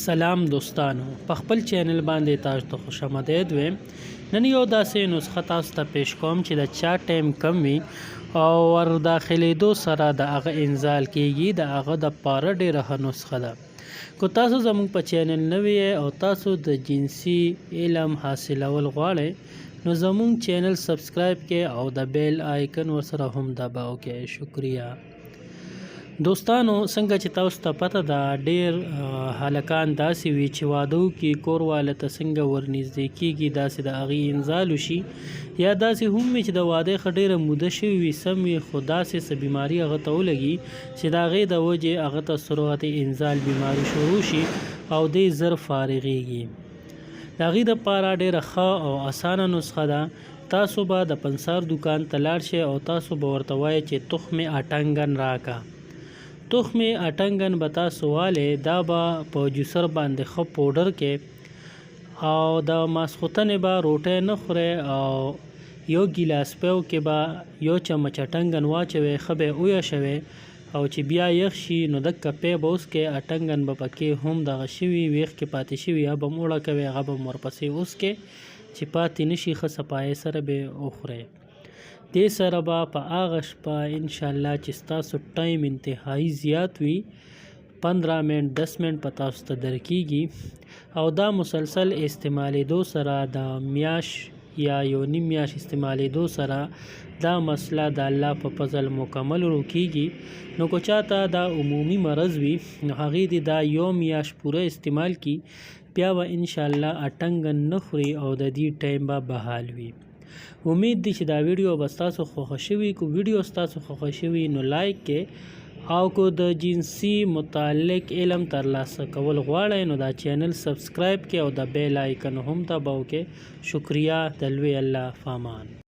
سلام دوستانو په خپل چینل باندې تاسو ته خوش آمدید ویم. نن یو داسې نسخه تاسو ته پیش کوم چې د چا ټایم کم وي او ور داخلېدو سره د هغه انزال کیږي. د هغه د پاره ډېره ښه نسخه ده. کو تاسو زموږ په چینل نوی او تاسو د جنسي علم حاصلول غواړئ نو زموږ چینل سبسکرایب کړئ او د بیل آیکن ورسره هم دباو کړئ. شکریہ. دوستانو څنګه چې تاسو ته پته ده ډېر هلکان داسې وي چې واده وکړي کور واله ته څنګه ورنږدې کېږي داسې د هغې انزال وشي، یا داسې هم وي چې د واده ښه ډېره موده شوې وي سم وي خو داسې څه بیماري هغه ته ولګي چې د هغې د وجې هغه ته سرعت انزال بیماري شروع شي او دی زر فارغېږي. د هغې دپاره ډېره ښه او اسانه نسخه ده. تاسو به د پنسار دکان ته لاړ شئ او تاسو به ورته وایئ چې تخم اټنګن راکړه. تخم اټنګن به تاسو والی دا به په جوسر باندې ښه پوډر کې او د ماسخوتنې به روټۍ نه خورئ او یو ګیلاس پیو کې به یو چمچ اټنګن واچوئ، ښه به یې اویه شوئ او چې بیا یخ شي نو دکه پی به وڅکئ. اټنګن به پکې هم دغه شوي ویښ کې پاتې شوي هغه به موړه کوئ، هغه به ورپسې وڅکئ چې پاتې نه شي، ښه صفایۍ سره به یې وخورئ. دې سره به په هغه شپه انشاءالله چې ستاسو ټایم انتهایی زیات وي 15 منټ 10 منټ په تاسو ته درکېږي او دا مسلسل استعمالیدو سره د میاشت یا یو نیم میاشت استعمالیدو سره دا مسله د الله په فضل مکمل روکېږي. نو که چاته دا عمومي مرض وي نو هغې دې دا یو میاشت پوره استعمال کی، بیا به انشاءالله اټنګن نه خوري او د دې ټایم به بحال وي. امید دی چې دا ویډیو به ستاسو خوښه شوي. کو ویډیو ستاسو خوښه شوي نو لایک کې او کو د جنسي متعلق علم ترلاسه کول غواړئ نو دا چینل سبسکرایب کې او د بیل آیکن هم دباو کې. شکریہ. د لوی الله فامان.